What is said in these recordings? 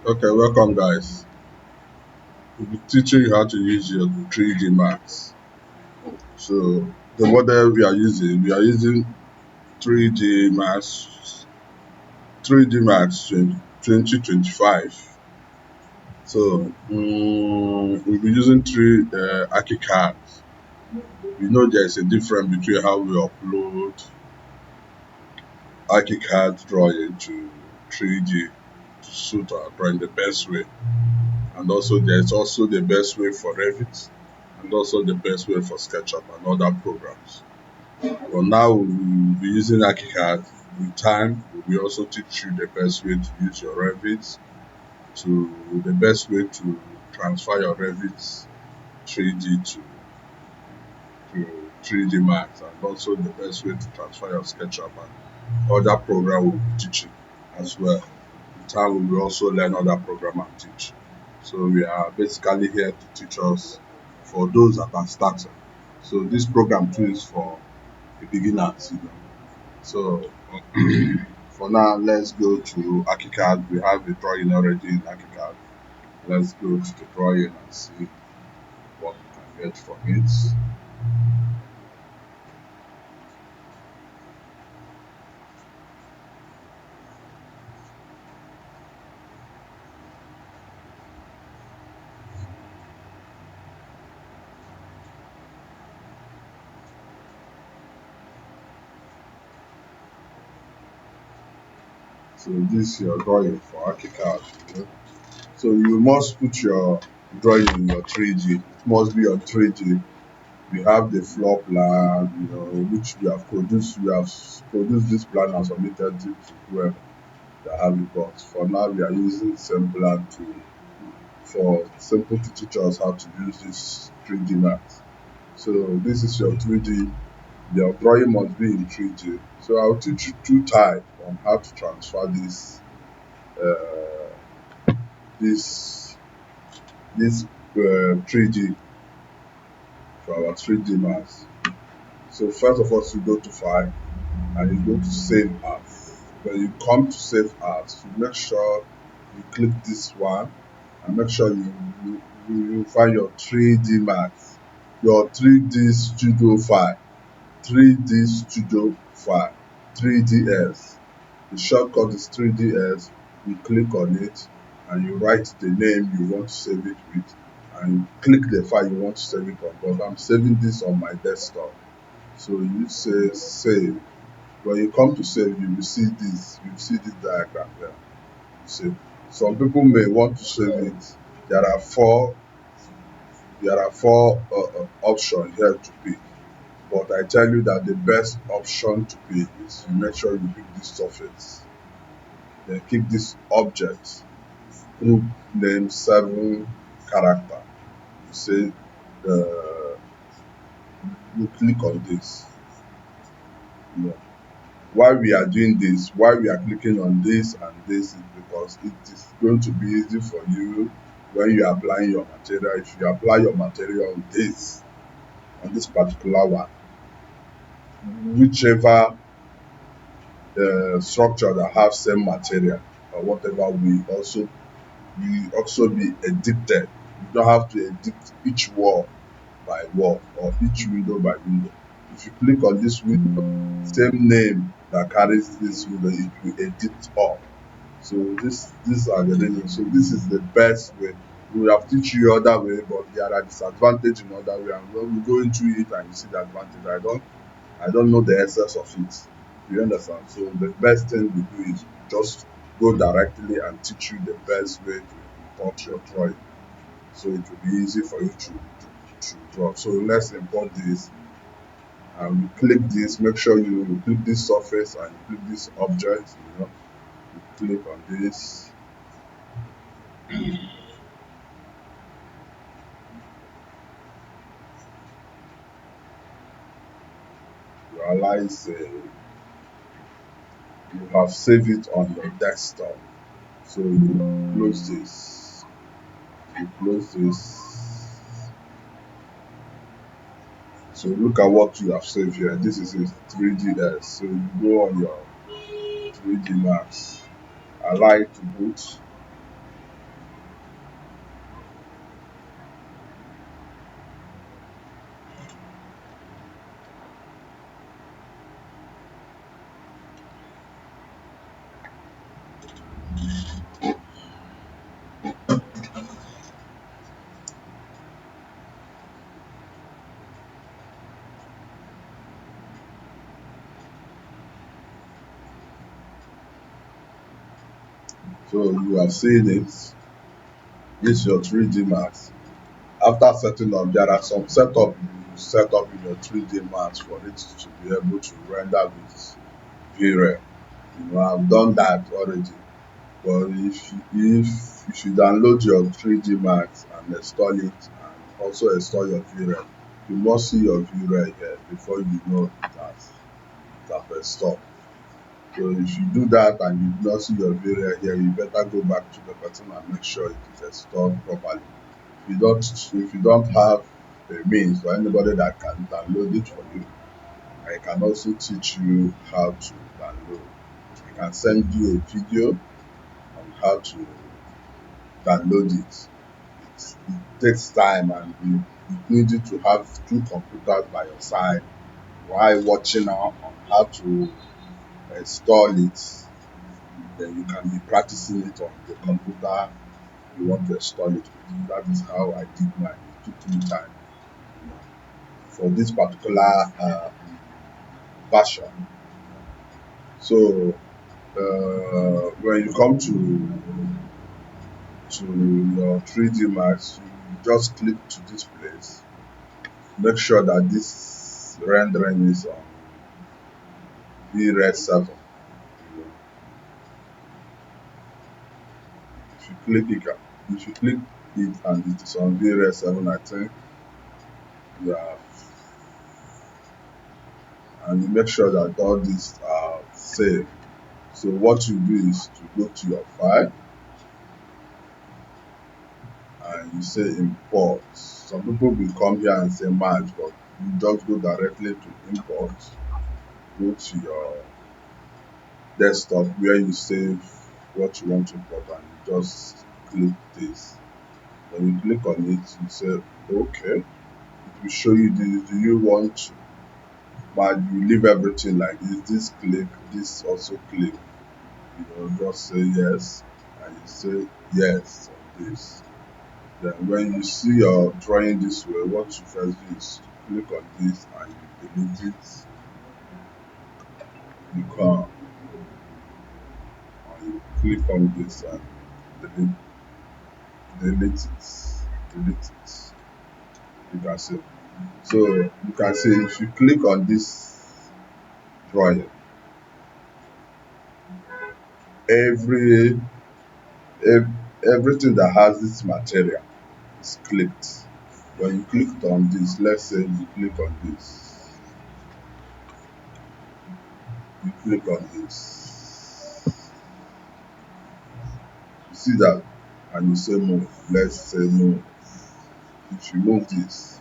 Okay, welcome guys. We'll be teaching you how to use your 3D Max. So the model we are using 3D Max 3D Max 2025. So we'll be using three ArchoCAD. We know there's a difference between how we upload ArchoCAD drawing to 3D to suit our drawing the best way. And also there's also the best way for Revit and also the best way for SketchUp and other programs. But now we'll be using ArchiCAD. With time, we will also teach you the best way to use your Revit, to the best way to transfer your Revit 3D to 3D Max, and also the best way to transfer your SketchUp and other program we'll be teaching as well. With time, we will also learn other program and teach. So we are basically here to teach us for those that are starting. So this program too is for the beginners, So for now, let's go to ArchiCAD. We have the drawing already in ArchiCAD. Let's go to the drawing and see what we can get from it. So this is your drawing for ArchiCAD. So you must put your drawing in your 3D. It must be on 3D. We have the floor plan, which we have produced. We have produced this plan and submitted it to whoever that have it. But for now, we are using same plan for simple to teach us how to use this 3D Max. So this is your 3D. Your drawing must be in 3D. So I'll teach you two types on how to transfer uh, this this 3D to our 3D Max. So first of all, you go to File and you go to Save As. When you come to Save As, you make sure you click this one and make sure you find your 3D Max, your 3D Studio file, 3D Studio file, 3ds. The shortcut is 3ds. You click on it and you write the name you want to save it with and you click the file you want to save it on. But I'm saving this on my desktop. So you say save. When you come to save, you will see this diagram there. You see, some people may want to save it. There are four options here to pick. But I tell you that the best option to pick is you make sure you pick this surface. Then keep this object, group name 7 character. You say you click on this. Why we are doing this, why we are clicking on this and this is because it is going to be easy for you when you are applying your material. If you apply your material on this particular one, whichever structure that have same material or whatever will also be edited. You don't have to edit each wall by wall or each window by window. If you click on this window, same name that carries this window, it will edit all. So these are the reasons. So this is the best way. We have teach you other way, but there are disadvantages in other way. And when we go into it and you see the advantage, I don't know the essence of it. You understand? So the best thing we do is just go directly and teach you the best way to import your drawing. So it will be easy for you to draw. So let's import this and we click this. Make sure you click this surface and you click this object. You click on this. You realize you have saved it on your desktop. So you close this. You close this. So look at what you have saved here. This is a 3ds. So you go on your 3D Max. Allow it to boot. So you have seen it. This is your 3D max. After setting up, there are some setup you set up in your 3D max for it to be able to render with VRAM. I've done that already. But if you download your 3D max and install it and also install your VRAM, you must see your VRAM here before you know it has installed. So if you do that and you do not see your VRAM here, you better go back to the button and make sure it is installed properly. If you don't have a means or anybody that can download it for you, I can also teach you how to download. I can send you a video on how to download it. It takes time and you need you to have two computers by your side while watching on how to install it. Then you can be practicing it on the computer you want to install it with. That is how I did mine. It took me time for this particular version. So when you come to your 3D Max, you just click to this place. Make sure that this rendering is on VRAM 7. If you click it and it is on VRAM 7, I think you have, and you make sure that all these are saved. So what you do is to go to your file and you say import. Some people will come here and say merge, but you just go directly to import. Go to your desktop where you save what you want to import and you just click this. When you click on it, you say okay. It will show you this. Do you want to? But you leave everything like this. This click, this also click. Just say yes, and you say yes on this. Then when you see your drawing this way, what you first do is to click on this and you delete it. You come and you click on this and delete it. Delete it. You can see. So you can see if you click on this drawing, every everything that has this material is clicked. When you clicked on this, let's say you click on this, you click on this, you see that, and you say move. Let's say move. If you move this,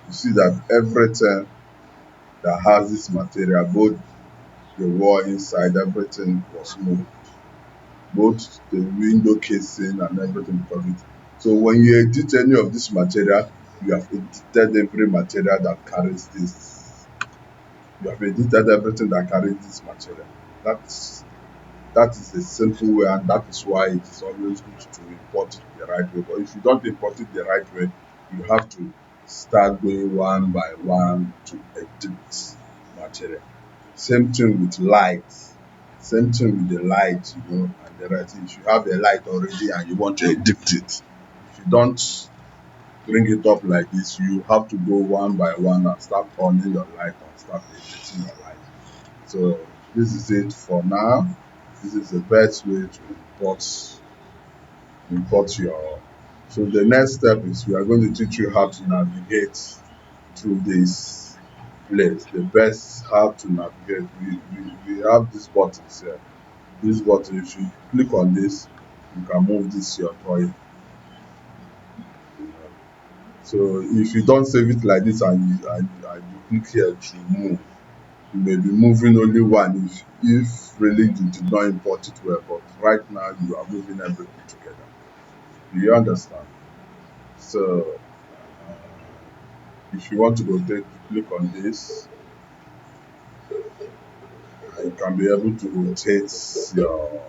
you see that everything that has this material, both the wall inside, everything was moved. Both the window casing and everything because it. So when you edit any of this material, you have edited every material that carries this. You have edited everything that carries this material. That is a simple way, and that is why it is always good to import it the right way. But if you don't import it the right way, you have to start going one by one to edit material. Same thing with light. Same thing with the light, and the rest. If you have a light already and you want to edit it, if you don't bring it up like this, you have to go one by one and start turning your light and start editing your light. So this is it for now. This is the best way to import your. So the next step is we are going to teach you how to navigate through this place. The best how to navigate. We have these buttons here. This button, if you click on this, you can move this your drawing. So if you don't save it like this and you click here to move, you may be moving only one if really you did not import it well, but right now you are moving everything together. Do you understand? So if you want to click on this, you can be able to rotate your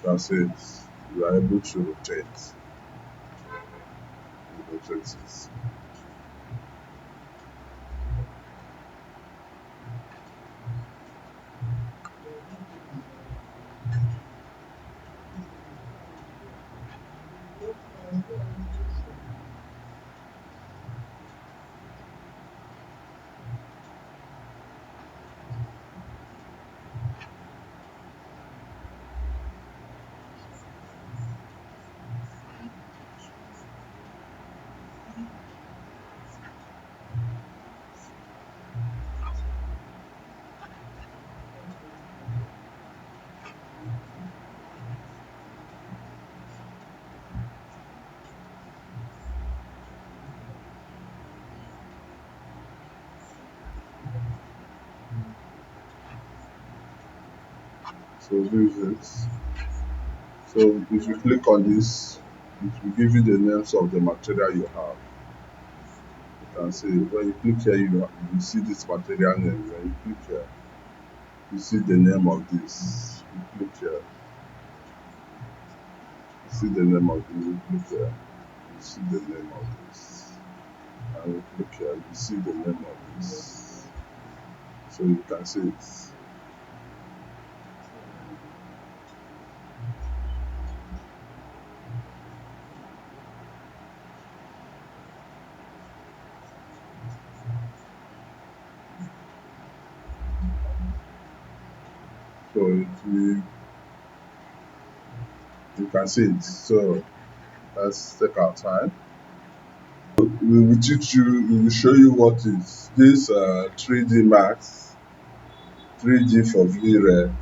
That's it. You are able to rotate. You rotate it. So this is so if you click on this, it will give you the names of the material you have. You can see when you click here, you see this material name. When you click here, you see the name of this. You click here, you see the name of this. You click here, you see the name of this. And you click here, you see the name of this. So you can see it. So you can see it. So let's take our time. We will teach you, we will show you what is this 3D Max, 3D for VREF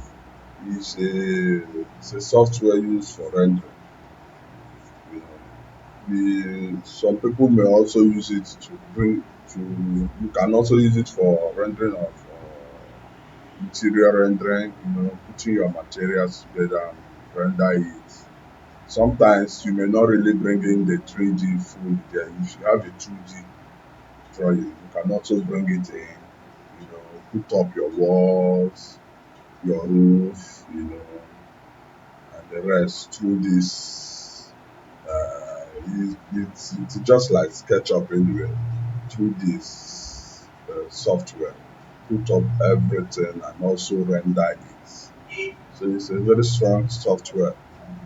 is it's a software used for rendering. You know, some people may also use it you can also use it for rendering of interior rendering, putting your materials together and render it. Sometimes you may not really bring in the 3D full there. If you have a 2D drawing, you can also bring it in, put up your walls, your roof, and the rest through this. It's just like SketchUp anyway, through this software. Put up everything and also render it. So it's a very strong software.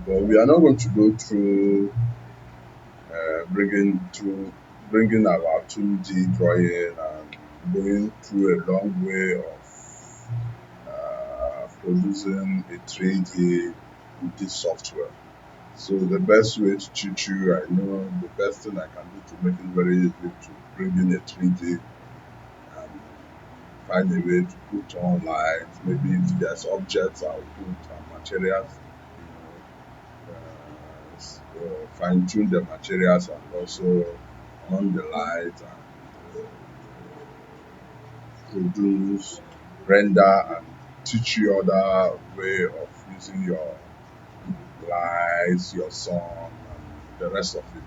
But we are not going to go through bringing our 2D drawing and going through a long way of producing a 3D with this software. So the best way to teach you, I know the best thing I can do to make it very easy to bring in a 3D and find a way to put on lights. Maybe if there's objects, I'll put materials, fine tune the materials and also on the light and produce, render, and teach you other way of using your lights, your sun, and the rest of it.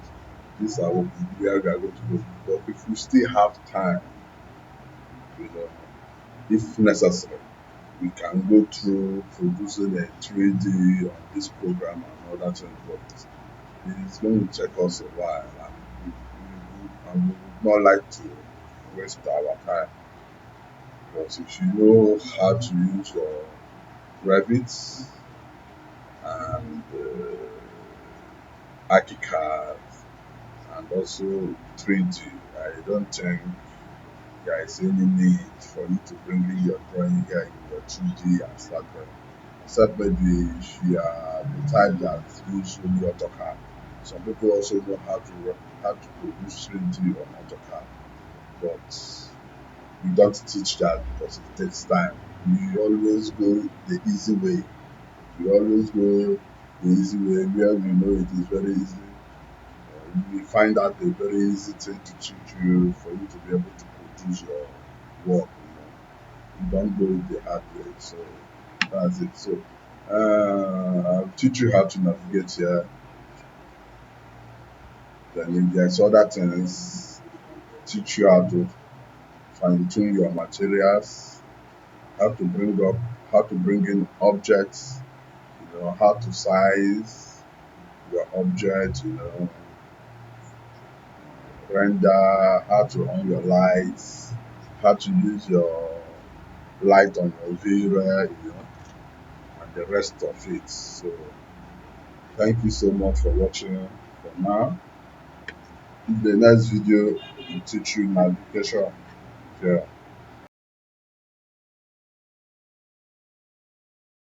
These are where we are going to go. But if we still have time, if necessary, we can go through producing a 3D on this program and other things. But it's going to take us a while, and we would not like to waste our time. Because if you know how to use your Revit and ArchoCAD and also 3D, I don't think there is any need for you to bring in your drawing here in your 2D and start drawing. Except maybe if you are the type that use only AutoCAD. Some people also know how to produce 3D on AutoCAD, but we don't teach that because it takes time. We always go the easy way. We always go the easy way where we know it is very easy. We find out a very easy thing to teach you for you to be able to produce your work. don't go the hard way. So that's it. So I'll teach you how to navigate here. Then if there's other things, teach you how to fine tune your materials, how to bring in objects, how to size your object, render, how to on your lights, how to use your light on your viewer, and the rest of it. So thank you so much for watching for now. In the next video, we'll teach you navigation. Yeah.